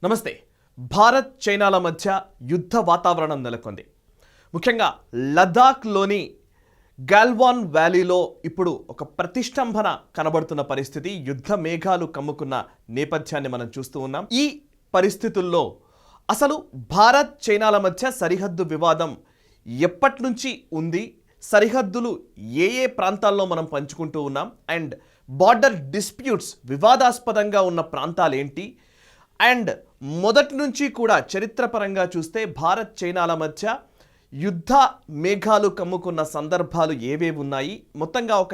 నమస్తే. భారత్ చైనాల మధ్య యుద్ధ వాతావరణం నెలకొంది. ముఖ్యంగా లదాఖ్లోని గాల్వాన్ వ్యాలీలో ఇప్పుడు ఒక ప్రతిష్టంభన కనబడుతున్న పరిస్థితి, యుద్ధ మేఘాలు కమ్ముకున్న నేపథ్యాన్ని మనం చూస్తూ ఉన్నాం. ఈ పరిస్థితుల్లో అసలు భారత్ చైనాల మధ్య సరిహద్దు వివాదం ఎప్పటి నుంచి ఉంది, సరిహద్దులు ఏ ఏ ప్రాంతాల్లో మనం పంచుకుంటూ ఉన్నాం, అండ్ బార్డర్ డిస్ప్యూట్స్ వివాదాస్పదంగా ఉన్న ప్రాంతాలు ఏంటి, అండ్ మొదటి నుంచి కూడా చరిత్రపరంగా చూస్తే భారత్ చైనాల మధ్య యుద్ధ మేఘాలు కమ్ముకున్న సందర్భాలు ఏవేవి ఉన్నాయి, మొత్తంగా ఒక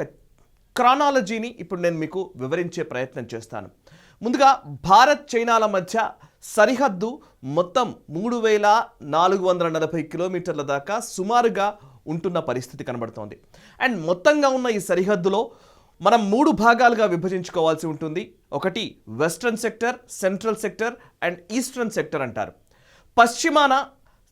క్రానాలజీని ఇప్పుడు నేను మీకు వివరించే ప్రయత్నం చేస్తాను. ముందుగా భారత్ చైనాల మధ్య సరిహద్దు మొత్తం 3440 కిలోమీటర్ల దాకా సుమారుగా ఉంటున్న పరిస్థితి కనబడుతోంది. అండ్ మొత్తంగా ఉన్న ఈ సరిహద్దులో మనం 3 భాగాలుగా విభజించుకోవాల్సి ఉంటుంది. ఒకటి western sector, central sector and eastern sector అంటారు. పశ్చిమాన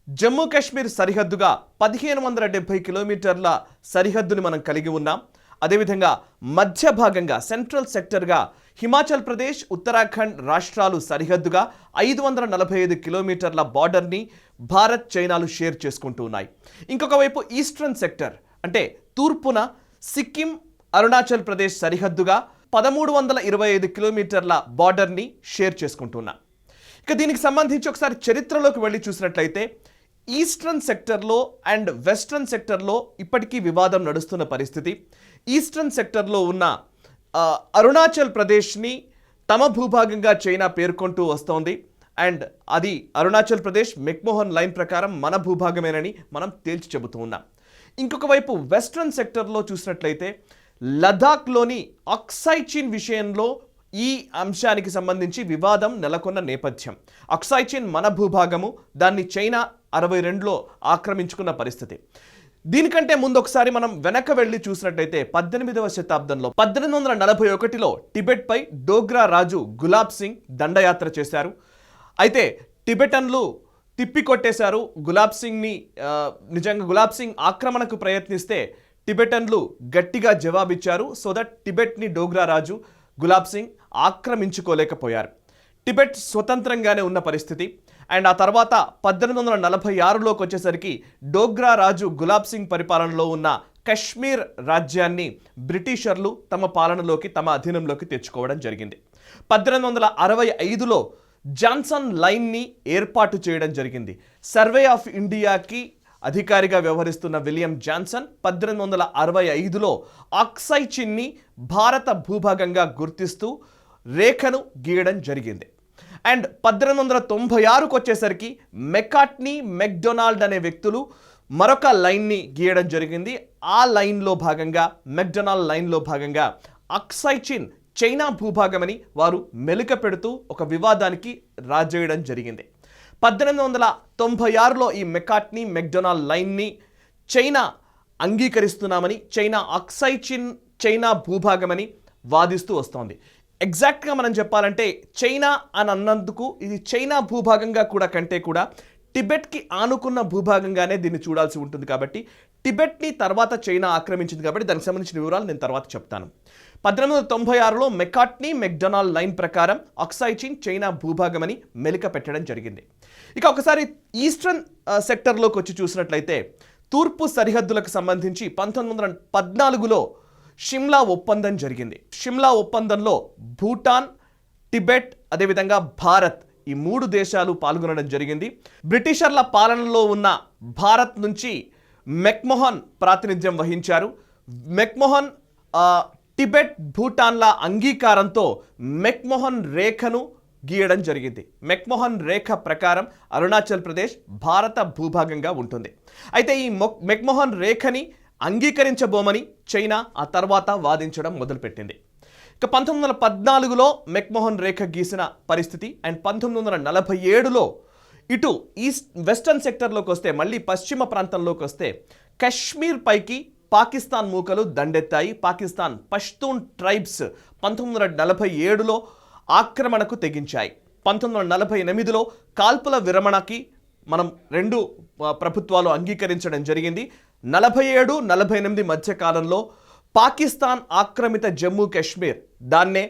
జమ్మూ కాశ్మీర్ సరిహద్దుగా 1570 కిలోమీటర్ల సరిహద్దుని మనం కలిగి ఉన్నాం. అదేవిధంగా మధ్య భాగంగా సెంట్రల్ సెక్టర్గా హిమాచల్ ప్రదేశ్, ఉత్తరాఖండ్ రాష్ట్రాలు సరిహద్దుగా 545 కిలోమీటర్ల బార్డర్ని భారత్ చైనాలు షేర్ చేసుకుంటూ ఉన్నాయి. ఇంకొక వైపు ఈస్టర్న్ సెక్టర్ అంటే తూర్పున సిక్కిం, అరుణాచల్ ప్రదేశ్ సరిహద్దుగా 1325 కిలోమీటర్ల బార్డర్ని షేర్ చేసుకుంటున్నాం. ఇక దీనికి సంబంధించి ఒకసారి చరిత్రలోకి వెళ్ళి చూసినట్లయితే ఈస్టర్న్ సెక్టర్లో అండ్ వెస్ట్రన్ సెక్టర్లో ఇప్పటికీ వివాదం నడుస్తున్న పరిస్థితి. ఈస్టర్న్ సెక్టర్లో ఉన్న అరుణాచల్ ప్రదేశ్ని తమ భూభాగంగా చైనా పేర్కొంటూ వస్తోంది. అండ్ అది అరుణాచల్ ప్రదేశ్ మెక్మోహన్ లైన్ ప్రకారం మన భూభాగమేనని మనం తేల్చి చెబుతూ ఉన్నాం. ఇంకొక వైపు వెస్ట్రన్ సెక్టర్లో చూసినట్లయితే లదాఖ్లోని అక్సాయ్ చిన్ విషయంలో ఈ అంశానికి సంబంధించి వివాదం నెలకొన్న నేపథ్యం. అక్సాయ్ చిన్ మన భూభాగము, దాన్ని చైనా 62లో ఆక్రమించుకున్న పరిస్థితి. దీనికంటే ముందు ఒకసారి మనం వెనక వెళ్ళి చూసినట్లయితే 18వ శతాబ్దంలో 1841లో టిబెట్పై డోగ్రా రాజు గులాబ్ సింగ్ దండయాత్ర చేశారు. అయితే టిబెటన్లు తిప్పికొట్టేశారు గులాబ్ సింగ్ని. నిజంగా గులాబ్ సింగ్ ఆక్రమణకు ప్రయత్నిస్తే టిబెటన్లు గట్టిగా జవాబిచ్చారు. సో దట్ టిబెట్ని డోగ్రా రాజు గులాబ్ సింగ్ ఆక్రమించుకోలేకపోయారు. టిబెట్ స్వతంత్రంగానే ఉన్న పరిస్థితి. అండ్ ఆ తర్వాత 1846లోకి వచ్చేసరికి డోగ్రా రాజు గులాబ్ సింగ్ పరిపాలనలో ఉన్న కశ్మీర్ రాజ్యాన్ని బ్రిటిషర్లు తమ పాలనలోకి, తమ అధీనంలోకి తెచ్చుకోవడం జరిగింది. 1865లో జాన్సన్ లైన్ని ఏర్పాటు చేయడం జరిగింది. సర్వే ఆఫ్ ఇండియాకి అధికారిగా వ్యవహరిస్తున్న విలియం జాన్సన్ 1865లో అక్సాయ్ చిన్ని భారత భూభాగంగా గుర్తిస్తూ రేఖను గీయడం జరిగింది. అండ్ 1896కు వచ్చేసరికి మెకార్ట్నీ, మెక్డొనాల్డ్ అనే వ్యక్తులు మరొక లైన్ని గీయడం జరిగింది. ఆ లైన్లో భాగంగా, మెక్డొనాల్డ్ లైన్లో భాగంగా అక్సాయ్ చిన్ చైనా భూభాగమని వారు మెలిక పెడుతూ ఒక వివాదానికి రాజేయడం జరిగింది. 1896లో ఈ మెకార్ట్నీ, మెక్డొనాల్డ్ లైన్ని చైనా అంగీకరిస్తున్నామని, చైనా అక్సాయ్ చిన్ చైనా భూభాగమని వాదిస్తూ వస్తోంది. ఎగ్జాక్ట్గా మనం చెప్పాలంటే చైనా అని అన్నందుకు ఇది చైనా భూభాగంగా కూడా కంటే కూడా టిబెట్కి ఆనుకున్న భూభాగంగానే దీన్ని చూడాల్సి ఉంటుంది. కాబట్టి టిబెట్ని తర్వాత చైనా ఆక్రమించింది కాబట్టి దానికి సంబంధించిన వివరాలు నేను తర్వాత చెప్తాను. 1896లో మెకార్ట్నీ, మెక్డొనాల్డ్ లైన్ ప్రకారం అక్సాయ్ చిన్ చైనా భూభాగమని మెలిక పెట్టడం జరిగింది. ఇక ఒకసారి ఈస్టర్న్ సెక్టర్లోకి వచ్చి చూసినట్లయితే తూర్పు సరిహద్దులకు సంబంధించి 1914లో షిమ్లా ఒప్పందం జరిగింది. షిమ్లా ఒప్పందంలో భూటాన్, టిబెట్, అదేవిధంగా భారత్ ఈ 3 దేశాలు పాల్గొనడం జరిగింది. బ్రిటిషర్ల పాలనలో ఉన్న భారత్ నుంచి మెక్మోహన్ ప్రాతినిధ్యం వహించారు. మెక్మోహన్ టిబెట్, భూటాన్ల అంగీకారంతో మెక్మోహన్ రేఖను గీయడం జరిగింది. మెక్మోహన్ రేఖ ప్రకారం అరుణాచల్ ప్రదేశ్ భారత భూభాగంగా ఉంటుంది. అయితే ఈ మెక్మోహన్ రేఖని అంగీకరించబోమని చైనా ఆ తర్వాత వాదించడం మొదలుపెట్టింది. ఇక 1914లో మెక్మోహన్ రేఖ గీసిన పరిస్థితి. అండ్ 1947లో ఇటు వెస్టర్న్ సెక్టర్లోకి వస్తే, మళ్ళీ పశ్చిమ ప్రాంతంలోకి వస్తే కశ్మీర్ పైకి పాకిస్తాన్ మూకలు దండెత్తాయి. పాకిస్తాన్ పష్తూన్ ట్రైబ్స్ 1947లో ఆక్రమణకు తెగించాయి. 1948లో కాల్పుల విరమణకి మనం 2 ప్రభుత్వాలు అంగీకరించడం జరిగింది. 47-48 మధ్య కాలంలో పాకిస్తాన్ ఆక్రమిత జమ్మూ కాశ్మీర్, దాన్నే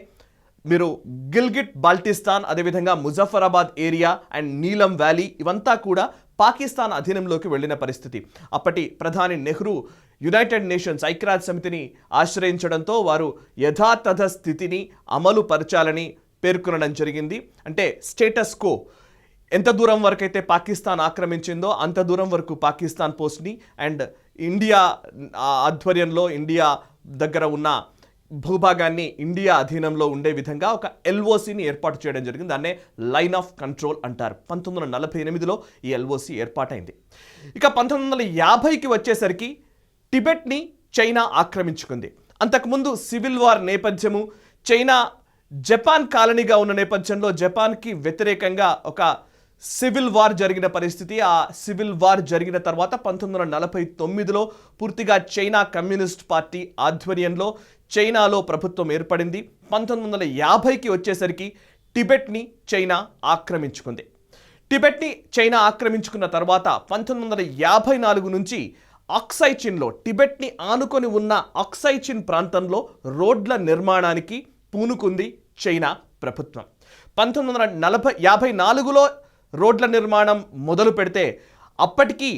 మీరు గిల్గిట్ బాల్టిస్తాన్, అదేవిధంగా ముజఫరాబాద్ ఏరియా అండ్ నీలం వ్యాలీ ఇవంతా కూడా పాకిస్తాన్ అధీనంలోకి వెళ్ళిన పరిస్థితి. అప్పటి ప్రధాని నెహ్రూ యునైటెడ్ నేషన్స్ ఐక్యరాజ్య సమితిని ఆశ్రయించడంతో వారు యథాతథ స్థితిని అమలు పరచాలని పేర్కొనడం జరిగింది. అంటే స్టేటస్ కో ఎంత దూరం వరకు అయితే పాకిస్తాన్ ఆక్రమించిందో అంత దూరం వరకు పాకిస్తాన్ పోస్ట్ని అండ్ ఇండియా ఆధ్వర్యంలో ఇండియా దగ్గర ఉన్న భూభాగాన్ని ఇండియా అధీనంలో ఉండే విధంగా ఒక ఎల్ఓసిని ఏర్పాటు చేయడం జరిగింది. దాన్నే లైన్ ఆఫ్ కంట్రోల్ అంటారు. 1948లో ఈ ఎల్ఓసి ఏర్పాటైంది. ఇక 1950కి వచ్చేసరికి టిబెట్ని చైనా ఆక్రమించుకుంది. అంతకుముందు సివిల్ వార్ నేపథ్యము, చైనా జపాన్ కాలనీగా ఉన్న నేపథ్యంలో జపాన్కి వ్యతిరేకంగా ఒక సివిల్ వార్ జరిగిన పరిస్థితి. ఆ సివిల్ వార్ జరిగిన తర్వాత 1949లో పూర్తిగా చైనా కమ్యూనిస్ట్ పార్టీ ఆధ్వర్యంలో చైనాలో ప్రభుత్వం ఏర్పడింది. 1950కి వచ్చేసరికి టిబెట్ని చైనా ఆక్రమించుకుంది. టిబెట్ని చైనా ఆక్రమించుకున్న తర్వాత 1954 నుంచి అక్సై చిన్లో, టిబెట్ని ఆనుకొని ఉన్న అక్సై చిన్ ప్రాంతంలో రోడ్ల నిర్మాణానికి పూనుకుంది చైనా ప్రభుత్వం. 1954లో రోడ్ల నిర్మాణం మొదలు పెడితే అప్పటికి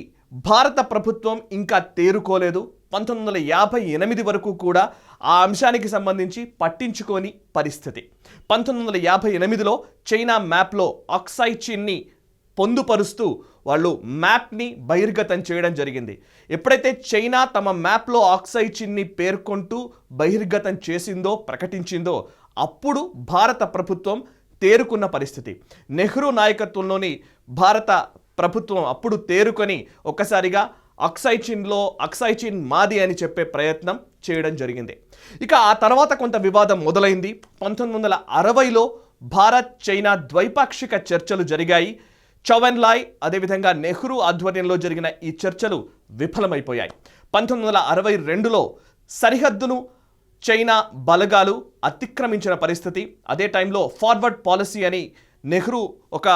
భారత ప్రభుత్వం ఇంకా తేరుకోలేదు. 1958 వరకు కూడా ఆ అంశానికి సంబంధించి పట్టించుకోని పరిస్థితి. 1958లో చైనా మ్యాప్లో అక్సై చిన్ని పొందుపరుస్తూ వాళ్ళు మ్యాప్ని బహిర్గతం చేయడం జరిగింది. ఎప్పుడైతే చైనా తమ మ్యాప్లో అక్సై చిన్ని పేర్కొంటూ బహిర్గతం చేసిందో, ప్రకటించిందో అప్పుడు భారత ప్రభుత్వం తేరుకున్న పరిస్థితి. నెహ్రూ నాయకత్వంలోని భారత ప్రభుత్వం అప్పుడు తేరుకొని ఒక్కసారిగా అక్సై చిన్ మాది అని చెప్పే ప్రయత్నం చేయడం జరిగింది. ఇక ఆ తర్వాత కొంత వివాదం మొదలైంది. 1960లో భారత్ చైనా ద్వైపాక్షిక చర్చలు జరిగాయి. చౌవెన్లాయ్ అదేవిధంగా నెహ్రూ ఆధ్వర్యంలో జరిగిన ఈ చర్చలు విఫలమైపోయాయి. 1962లో సరిహద్దును చైనా బలగాలు అతిక్రమించిన పరిస్థితి. అదే టైంలో ఫార్వర్డ్ పాలసీ అని నెహ్రూ ఒక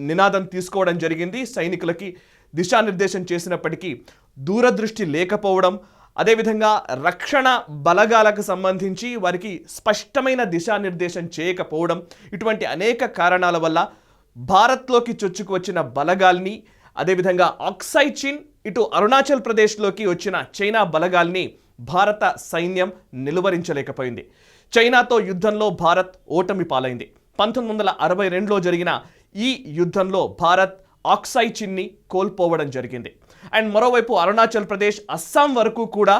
నినాదం తీసుకోవడం జరిగింది. సైనికులకి దిశానిర్దేశం చేసినప్పటికీ దూరదృష్టి లేకపోవడం, అదేవిధంగా రక్షణ బలగాలకు సంబంధించి వారికి స్పష్టమైన దిశానిర్దేశం చేయకపోవడం, ఇటువంటి అనేక కారణాల వల్ల భారత్లోకి చొచ్చుకు వచ్చిన బలగాల్ని, అదేవిధంగా అక్సై చిన్ ఇటు అరుణాచల్ ప్రదేశ్లోకి వచ్చిన చైనా బలగాల్ని భారత సైన్యం నిలువరించలేకపోయింది. చైనాతో యుద్ధంలో భారత్ ఓటమి పాలైంది. 1962లో జరిగిన ఈ యుద్ధంలో భారత్ అక్సై చిన్ని కోల్పోవడం జరిగింది. అండ్ మరోవైపు అరుణాచల్ ప్రదేశ్, అస్సాం వరకు కూడా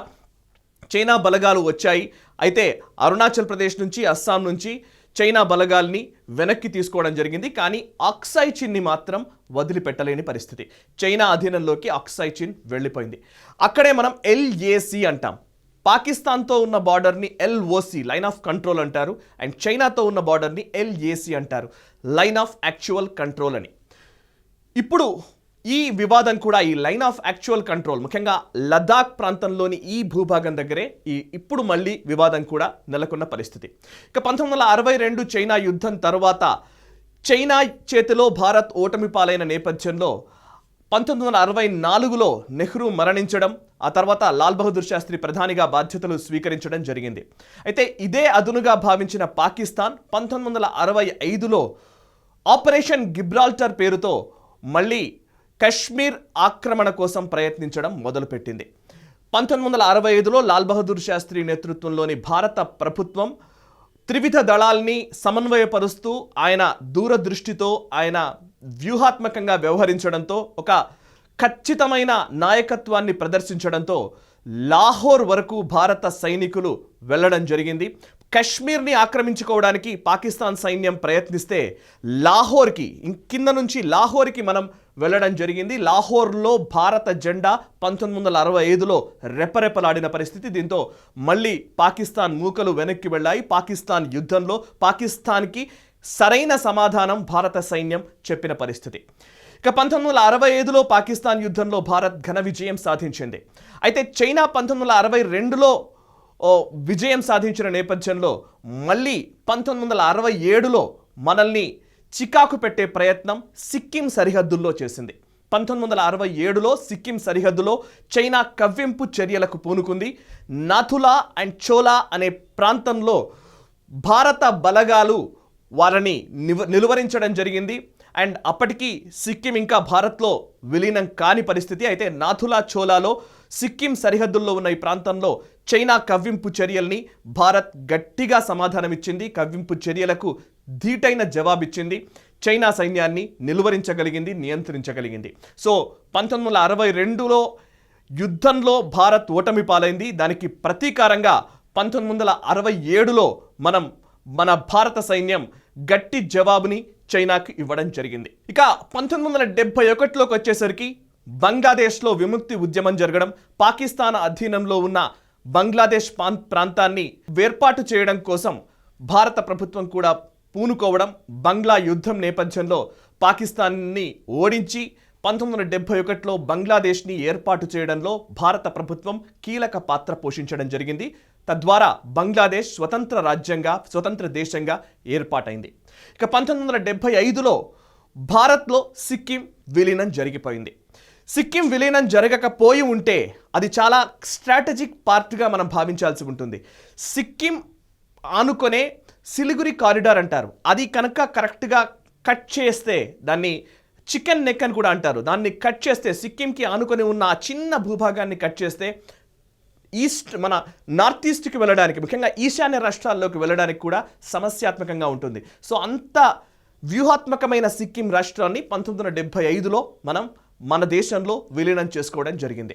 చైనా బలగాలు వచ్చాయి. అయితే అరుణాచల్ ప్రదేశ్ నుంచి, అస్సాం నుంచి చైనా బలగాల్ని వెనక్కి తీసుకోవడం జరిగింది. కానీ అక్సై చిన్ని మాత్రం వదిలిపెట్టలేని పరిస్థితి. చైనా అధీనంలోకి అక్సై చిన్ వెళ్ళిపోయింది. అక్కడే మనం ఎల్ఏసి అంటాం. పాకిస్తాన్తో ఉన్న బార్డర్ని ఎల్ఓసి లైన్ ఆఫ్ కంట్రోల్ అంటారు. అండ్ చైనాతో ఉన్న బార్డర్ని ఎల్ఏసి అంటారు, లైన్ ఆఫ్ యాక్చువల్ కంట్రోల్ అని. ఇప్పుడు ఈ వివాదం కూడా, ఈ లైన్ ఆఫ్ యాక్చువల్ కంట్రోల్ ముఖ్యంగా లదాఖ్ ప్రాంతంలోని ఈ భూభాగం దగ్గరే ఇప్పుడు మళ్ళీ వివాదం కూడా నెలకొన్న పరిస్థితి. ఇక 1962 చైనా యుద్ధం తర్వాత చైనా చేతిలో భారత్ ఓటమి పాలైన నేపథ్యంలో 1964లో నెహ్రూ మరణించడం, ఆ తర్వాత లాల్ బహదూర్ శాస్త్రి ప్రధానిగా బాధ్యతలు స్వీకరించడం జరిగింది. అయితే ఇదే అదునుగా భావించిన పాకిస్తాన్ 1965లో ఆపరేషన్ గిబ్రాల్టర్ పేరుతో మళ్ళీ కశ్మీర్ ఆక్రమణ కోసం ప్రయత్నించడం మొదలుపెట్టింది. 1965లో లాల్ బహదూర్ శాస్త్రి నేతృత్వంలోని భారత ప్రభుత్వం త్రివిధ దళాల్ని సమన్వయపరుస్తూ ఆయన దూరదృష్టితో, ఆయన వ్యూహాత్మకంగా వ్యవహరించడంతో, ఒక ఖచ్చితమైన నాయకత్వాన్ని ప్రదర్శించడంతో లాహోర్ వరకు భారత సైనికులు వెళ్ళడం జరిగింది. కశ్మీర్ని ఆక్రమించుకోవడానికి పాకిస్తాన్ సైన్యం ప్రయత్నిస్తే లాహోర్కి, కింద నుంచి లాహోర్కి మనం వెళ్ళడం జరిగింది. లాహోర్లో భారత జెండా 1965లో రెపరెపలాడిన పరిస్థితి. దీంతో మళ్ళీ పాకిస్తాన్ మూకలు వెనక్కి వెళ్ళాయి. పాకిస్తాన్ యుద్ధంలో పాకిస్తాన్కి సరైన సమాధానం భారత సైన్యం చెప్పిన పరిస్థితి. ఇక 1965లో పాకిస్తాన్ యుద్ధంలో భారత్ ఘన విజయం సాధించింది. అయితే చైనా 1962లో విజయం సాధించిన నేపథ్యంలో మళ్ళీ 1967లో మనల్ని చికాకు పెట్టే ప్రయత్నం సిక్కిం సరిహద్దుల్లో చేసింది. 1967లో సిక్కిం సరిహద్దులో చైనా కవ్వింపు చర్యలకు పూనుకుంది. నాథులా అండ్ చోలా అనే ప్రాంతంలో భారత బలగాలు వారిని నిలువరించడం జరిగింది. అండ్ అప్పటికి సిక్కిం ఇంకా భారత్లో విలీనం కాని పరిస్థితి. అయితే నాథులా చోలాలో సిక్కిం సరిహద్దుల్లో ఉన్న ఈ ప్రాంతంలో చైనా కవ్వింపు చర్యల్ని భారత్ గట్టిగా సమాధానమిచ్చింది. కవ్వింపు చర్యలకు ధీటైన జవాబిచ్చింది. చైనా సైన్యాన్ని నిలువరించగలిగింది, నియంత్రించగలిగింది. సో 1962లో యుద్ధంలో భారత్ ఓటమి పాలైంది. దానికి ప్రతీకారంగా 1967లో మన భారత సైన్యం గట్టి జవాబుని చైనాకు ఇవ్వడం జరిగింది. ఇక 1971లోకి వచ్చేసరికి బంగ్లాదేశ్లో విముక్తి ఉద్యమం జరగడం, పాకిస్తాన్ అధీనంలో ఉన్న బంగ్లాదేశ్ ప్రాంతాన్ని వేర్పాటు చేయడం కోసం భారత ప్రభుత్వం కూడా పూనుకోవడం, బంగ్లా యుద్ధం నేపథ్యంలో పాకిస్తాన్ని ఓడించి 1971లో బంగ్లాదేశ్ని ఏర్పాటు చేయడంలో భారత ప్రభుత్వం కీలక పాత్ర పోషించడం జరిగింది. తద్వారా బంగ్లాదేశ్ స్వతంత్ర దేశంగా ఏర్పాటైంది. ఇక 1975లో భారత్లో సిక్కిం విలీనం జరిగిపోయింది. సిక్కిం విలీనం జరగకపోయి ఉంటే అది చాలా స్ట్రాటజిక్ పార్ట్గా మనం భావించాల్సి ఉంటుంది. సిక్కిం ఆనుకొనే సిలిగురి కారిడార్ అంటారు. అది కనుక కరెక్ట్గా కట్ చేస్తే, దాన్ని చికెన్ నెక్ అని కూడా అంటారు, దాన్ని కట్ చేస్తే, సిక్కింకి ఆనుకొని ఉన్న ఆ చిన్న భూభాగాన్ని కట్ చేస్తే మన నార్త్ ఈస్ట్కి వెళ్ళడానికి, ముఖ్యంగా ఈశాన్య రాష్ట్రాల్లోకి వెళ్ళడానికి కూడా సమస్యాత్మకంగా ఉంటుంది. సో అంత వ్యూహాత్మకమైన సిక్కిం రాష్ట్రాన్ని 1975లో మన దేశంలో విలీనం చేసుకోవడం జరిగింది.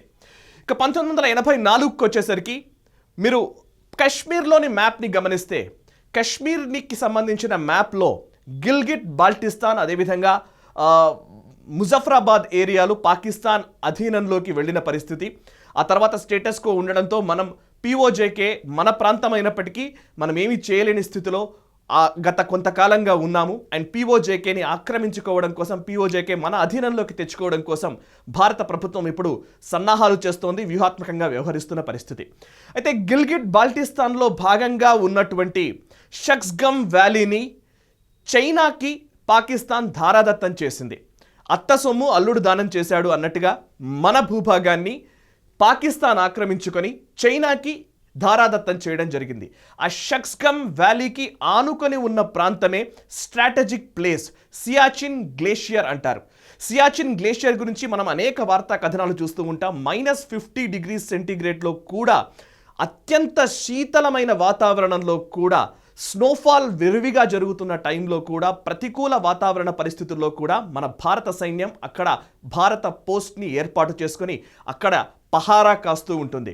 ఇక 1984కి వచ్చేసరికి మీరు కశ్మీర్లోని మ్యాప్ని గమనిస్తే, కశ్మీర్కి సంబంధించిన మ్యాప్లో గిల్గిట్ బాల్టిస్తాన్, అదేవిధంగా ముజఫరాబాద్ ఏరియాలు పాకిస్తాన్ అధీనంలోకి వెళ్ళిన పరిస్థితి. ఆ తర్వాత స్టేటస్ కో ఉండడంతో మనం పిఓజేకే మన ప్రాంతం అయినప్పటికీ మనం ఏమీ చేయలేని స్థితిలో గత కొంతకాలంగా ఉన్నాము. అండ్ పిఓజేకేని ఆక్రమించుకోవడం కోసం, పిఓజేకే మన అధీనంలోకి తెచ్చుకోవడం కోసం భారత ప్రభుత్వం ఇప్పుడు సన్నాహాలు చేస్తోంది, వ్యూహాత్మకంగా వ్యవహరిస్తున్న పరిస్థితి. అయితే గిల్గిట్ బాల్టిస్తాన్లో భాగంగా ఉన్నటువంటి షక్స్గమ్ వ్యాలీని చైనాకి పాకిస్తాన్ ధారాదత్తం చేసింది. అత్త సొమ్ము అల్లుడు దానం చేశాడు అన్నట్టుగా మన భూభాగాన్ని పాకిస్తాన్ ఆక్రమించుకొని చైనాకి ధారాదత్తం చేయడం జరిగింది. ఆ షక్స్గమ్ వ్యాలీకి ఆనుకొని ఉన్న ప్రాంతమే స్ట్రాటజిక్ ప్లేస్, సియాచిన్ గ్లేషియర్ అంటారు. సియాచిన్ గ్లేషియర్ గురించి మనం అనేక వార్తా కథనాలు చూస్తూ ఉంటాం. -50 డిగ్రీస్ సెంటీగ్రేడ్లో కూడా, అత్యంత శీతలమైన వాతావరణంలో కూడా, స్నోఫాల్ విరివిగా జరుగుతున్న టైంలో కూడా, ప్రతికూల వాతావరణ పరిస్థితుల్లో కూడా మన భారత సైన్యం అక్కడ భారత పోస్ట్ని ఏర్పాటు చేసుకొని అక్కడ పహారా కాస్తూ ఉంటుంది.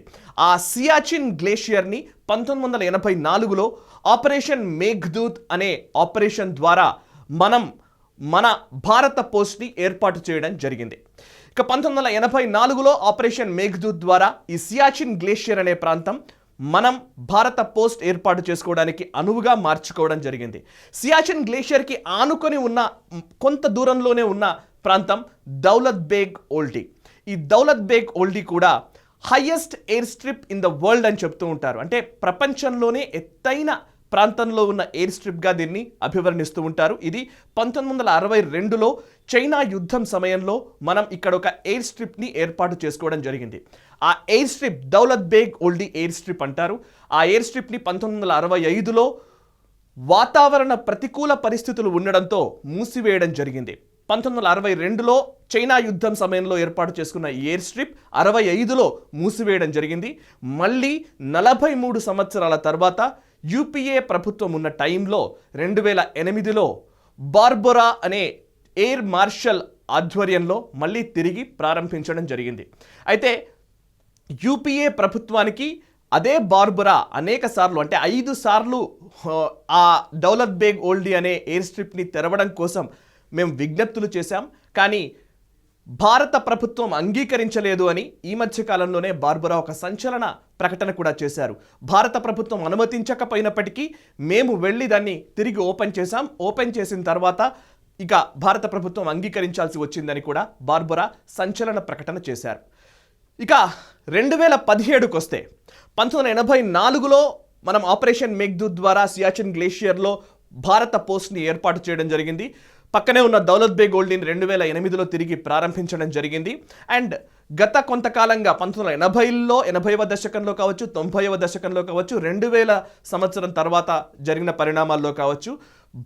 ఆ సియాచిన్ గ్లేషియర్ని 1984లో ఆపరేషన్ మేఘ్దూత్ అనే ఆపరేషన్ ద్వారా మన భారత పోస్ట్ని ఏర్పాటు చేయడం జరిగింది. ఇక 1984లో ఆపరేషన్ మేఘ్దూత్ ద్వారా ఈ సియాచిన్ గ్లేషియర్ అనే ప్రాంతం భారత పోస్ట్ ఏర్పాటు చేసుకోవడానికి అనువుగా మార్చుకోవడం జరిగింది. సియాచిన్ గ్లేషియర్కి ఆనుకొని ఉన్న కొంత దూరంలోనే ఉన్న ప్రాంతం దౌలత్ బేగ్ ఓల్డీ. ఈ దౌలత్ బేగ్ ఓల్డీ కూడా highest air strip in the world అని చెప్తూ ఉంటారు. అంటే ప్రపంచంలోనే ఎత్తైన ప్రాంతంలో ఉన్న ఎయిర్ స్ట్రిప్గా దీన్ని అభివర్ణిస్తూ ఉంటారు. ఇది 1962లో చైనా యుద్ధం సమయంలో మనం ఇక్కడ ఒక ఎయిర్ స్ట్రిప్ని ఏర్పాటు చేసుకోవడం జరిగింది. ఆ air strip Daulat Baig oldie air strip అంటారు. ఆ ఎయిర్ స్ట్రిప్ని 1965లో వాతావరణ ప్రతికూల పరిస్థితులు ఉండడంతో మూసివేయడం జరిగింది. 1962లో చైనా యుద్ధం సమయంలో ఏర్పాటు చేసుకున్న ఈ ఎయిర్ స్ట్రిప్ 65లో మూసివేయడం జరిగింది. మళ్ళీ 43 సంవత్సరాల తర్వాత యూపీఏ ప్రభుత్వం ఉన్న టైంలో 2008లో బార్బొరా అనే ఎయిర్ మార్షల్ ఆధ్వర్యంలో మళ్ళీ తిరిగి ప్రారంభించడం జరిగింది. అయితే యూపీఏ ప్రభుత్వానికి అదే బార్బొరా అనేక సార్లు, అంటే 5 సార్లు ఆ దౌలత్ బేగ్ ఓల్డీ అనే ఎయిర్ స్ట్రిప్ని తెరవడం కోసం మేము విజ్ఞప్తులు చేశాం. కానీ భారత ప్రభుత్వం అంగీకరించలేదు అని ఈ మధ్య కాలంలోనే బార్బొరా ఒక సంచలన ప్రకటన కూడా చేశారు. భారత ప్రభుత్వం అనుమతించకపోయినప్పటికీ మేము వెళ్ళి దాన్ని తిరిగి ఓపెన్ చేశాం. ఓపెన్ చేసిన తర్వాత ఇక భారత ప్రభుత్వం అంగీకరించాల్సి వచ్చిందని కూడా బార్బొరా సంచలన ప్రకటన చేశారు. ఇక 2017కి వస్తే 1984లో మనం ఆపరేషన్ మేఘ్దూత్ ద్వారా సియాచిన్ గ్లేషియర్లో భారత పోస్ట్ని ఏర్పాటు చేయడం జరిగింది. పక్కనే ఉన్న దౌలత్ బేగ్ గోల్డ్ని 2008లో తిరిగి ప్రారంభించడం జరిగింది. అండ్ గత కొంతకాలంగా 1980లో 80వ దశకంలో కావచ్చు, 90వ దశకంలో కావచ్చు, 2000 సంవత్సరం తర్వాత జరిగిన పరిణామాల్లో కావచ్చు,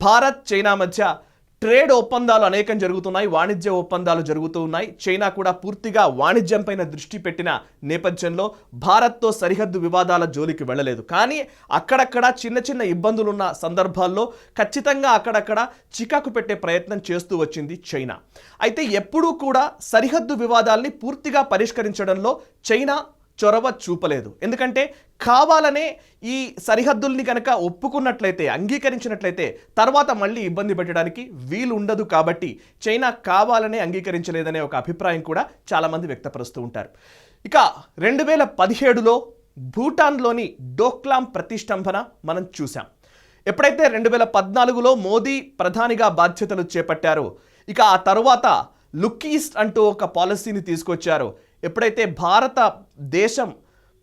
భారత్ చైనా మధ్య ట్రేడ్ ఒప్పందాలు అనేకం జరుగుతున్నాయి, వాణిజ్య ఒప్పందాలు జరుగుతూ ఉన్నాయి. చైనా కూడా పూర్తిగా వాణిజ్యం పైన దృష్టి పెట్టిన నేపథ్యంలో భారత్తో సరిహద్దు వివాదాల జోలికి వెళ్ళలేదు. కానీ అక్కడక్కడ చిన్న చిన్న ఇబ్బందులున్న సందర్భాల్లో ఖచ్చితంగా అక్కడక్కడ చికాకు పెట్టే ప్రయత్నం చేస్తూ వచ్చింది చైనా. అయితే ఎప్పుడూ కూడా సరిహద్దు వివాదాల్ని పూర్తిగా పరిష్కరించడంలో చైనా చొరవ చూపలేదు. ఎందుకంటే కావాలనే ఈ సరిహద్దుల్ని కనుక ఒప్పుకున్నట్లయితే, అంగీకరించినట్లయితే తర్వాత మళ్ళీ ఇబ్బంది పెట్టడానికి వీలు ఉండదు. కాబట్టి చైనా కావాలనే అంగీకరించలేదనే ఒక అభిప్రాయం కూడా చాలామంది వ్యక్తపరుస్తూ ఉంటారు. ఇక 2017లో భూటాన్లోని డోక్లాం ప్రతిష్టంభన మనం చూసాం. ఎప్పుడైతే 2014లో మోదీ ప్రధానిగా బాధ్యతలు చేపట్టారో, ఇక ఆ తర్వాత లుక్ ఈస్ట్ అంటూ ఒక పాలసీని తీసుకొచ్చారో, ఎప్పుడైతే భారతదేశం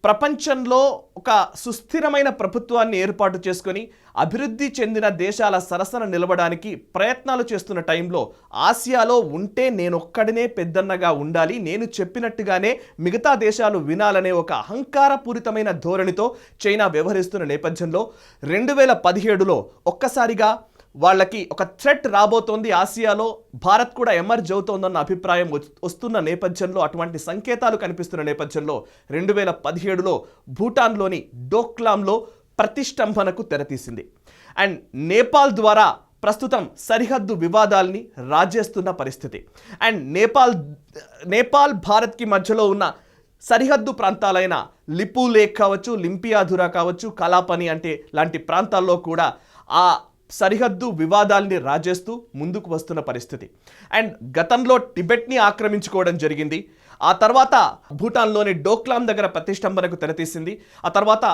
ప్రపంచంలో ఒక సుస్థిరమైన ప్రభుత్వాన్ని ఏర్పాటు చేసుకొని అభివృద్ధి చెందిన దేశాల సరసన నిలవడానికి ప్రయత్నాలు చేస్తున్న టైంలో ఆసియాలో ఉంటే నేనొక్కడినే పెద్దన్నగా ఉండాలి, నేను చెప్పినట్టుగానే మిగతా దేశాలు వినాలనే ఒక అహంకారపూరితమైన ధోరణితో చైనా వ్యవహరిస్తున్న నేపథ్యంలో 2017లో ఒక్కసారిగా వాళ్ళకి ఒక థ్రెట్ రాబోతోంది, ఆసియాలో భారత్ కూడా ఎమర్జ్ అవుతోందన్న అభిప్రాయం వస్తున్న నేపథ్యంలో, అటువంటి సంకేతాలు కనిపిస్తున్న నేపథ్యంలో 2017లో భూటాన్లోని డోక్లాంలో ప్రతిష్టంభనకు తెరతీసింది. అండ్ నేపాల్ ద్వారా ప్రస్తుతం సరిహద్దు వివాదాల్ని రాజేస్తున్న పరిస్థితి. అండ్ నేపాల్ భారత్కి మధ్యలో ఉన్న సరిహద్దు ప్రాంతాలైన లిపు లేక్ కావచ్చు, లింపియాధురా కావచ్చు, కలాపని అంటే లాంటి ప్రాంతాల్లో కూడా ఆ సరిహద్దు వివాదాల్ని రాజేస్తూ ముందుకు వస్తున్న పరిస్థితి. అండ్ గతంలో టిబెట్ని ఆక్రమించుకోవడం జరిగింది. ఆ తర్వాత భూటాన్లోని డోక్లాం దగ్గర ప్రతిష్టంభనకు తెరతీసింది. ఆ తర్వాత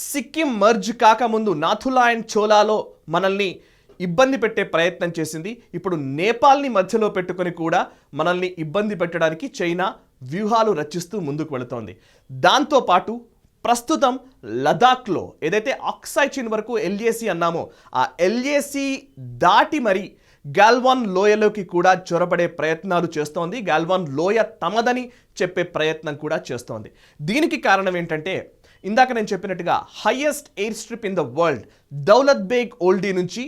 సిక్కిం మర్జ్ కాకముందు నాథులా అండ్ చోలాలో మనల్ని ఇబ్బంది పెట్టే ప్రయత్నం చేసింది. ఇప్పుడు నేపాల్ని మధ్యలో పెట్టుకొని కూడా మనల్ని ఇబ్బంది పెట్టడానికి చైనా వ్యూహాలు రచిస్తూ ముందుకు వెళుతోంది. దాంతోపాటు ప్రస్తుతం లదాఖ్లో ఏదైతే ఆక్సాయ్ చిన్ వరకు ఎల్ఏసి అన్నామో, ఆ ఎల్ఏసి దాటి మరి గాల్వాన్ లోయలోకి కూడా చొరబడే ప్రయత్నాలు చేస్తోంది. గాల్వాన్ లోయ తమదని చెప్పే ప్రయత్నం కూడా చేస్తోంది. దీనికి కారణం ఏంటంటే, ఇందాక నేను చెప్పినట్టుగా highest air strip in the world Daulat Baig oldie నుంచి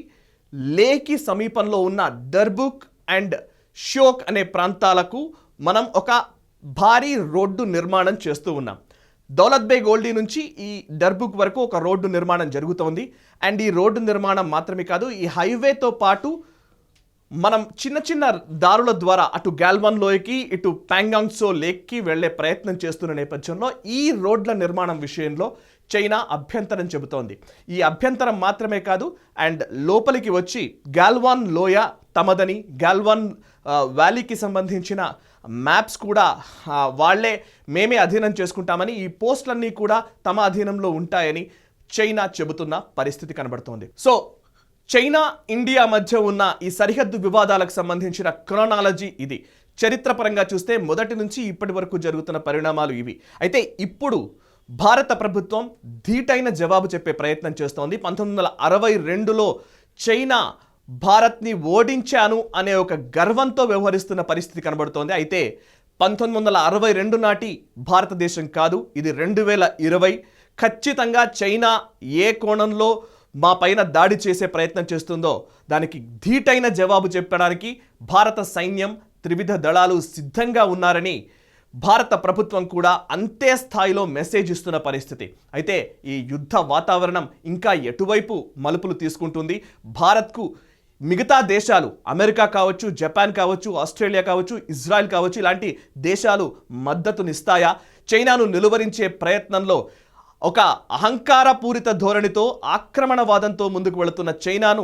లేకి సమీపంలో ఉన్న డర్బుక్ అండ్ షోక్ అనే ప్రాంతాలకు మనం ఒక భారీ రోడ్డు నిర్మాణం చేస్తూ ఉన్నాం. దౌలత్ బేగ్ ఓల్డీ నుంచి ఈ డర్బుక్ వరకు ఒక రోడ్డు నిర్మాణం జరుగుతోంది. అండ్ ఈ రోడ్డు నిర్మాణం మాత్రమే కాదు, ఈ హైవేతో పాటు మనం చిన్న చిన్న దారుల ద్వారా అటు గాల్వాన్ లోయకి, ఇటు ప్యాంగాంగ్ సో లేక్కి వెళ్లే ప్రయత్నం చేస్తున్న నేపథ్యంలో ఈ రోడ్ల నిర్మాణం విషయంలో చైనా అభ్యంతరం చెబుతోంది. ఈ అభ్యంతరం మాత్రమే కాదు, అండ్ లోపలికి వచ్చి గాల్వాన్ లోయ తమదని, గాల్వాన్ వ్యాలీకి సంబంధించిన మ్యాప్స్ కూడా మేమే అధీనం చేసుకుంటామని, ఈ పోస్టులన్నీ కూడా తమ అధీనంలో ఉంటాయని చైనా చెబుతున్న పరిస్థితి కనబడుతోంది. సో చైనా ఇండియా మధ్య ఉన్న ఈ సరిహద్దు వివాదాలకు సంబంధించిన క్రోనాలజీ ఇది. చరిత్రపరంగా చూస్తే మొదటి నుంచి ఇప్పటి వరకు జరుగుతున్న పరిణామాలు ఇవి. అయితే ఇప్పుడు భారత ప్రభుత్వం ధీటైన జవాబు చెప్పే ప్రయత్నం చేస్తోంది. 1962లో చైనా భారత్ని ఓడించాను అనే ఒక గర్వంతో వ్యవహరిస్తున్న పరిస్థితి కనబడుతోంది. అయితే 1962 నాటి భారతదేశం కాదు, ఇది 2020. ఖచ్చితంగా చైనా ఏ కోణంలో మా పైన దాడి చేసే ప్రయత్నం చేస్తుందో దానికి ధీటైన జవాబు చెప్పడానికి భారత సైన్యం, త్రివిధ దళాలు సిద్ధంగా ఉన్నారని భారత ప్రభుత్వం కూడా అంతే స్థాయిలో మెసేజ్ ఇస్తున్న పరిస్థితి. అయితే ఈ యుద్ధ వాతావరణం ఇంకా ఎటువైపు మలుపులు తీసుకుంటుంది? భారత్కు మిగతా దేశాలు, అమెరికా కావచ్చు, జపాన్ కావచ్చు, ఆస్ట్రేలియా కావచ్చు, ఇజ్రాయెల్ కావచ్చు, ఇలాంటి దేశాలు మద్దతునిస్తాయా? చైనాను నిలువరించే ప్రయత్నంలో ఒక అహంకారపూరిత ధోరణితో, ఆక్రమణవాదంతో ముందుకు వెళుతున్న చైనాను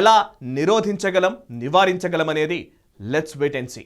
ఎలా నిరోధించగలం, నివారించగలం అనేది లెట్స్ వెయిట్ అండ్ సీ.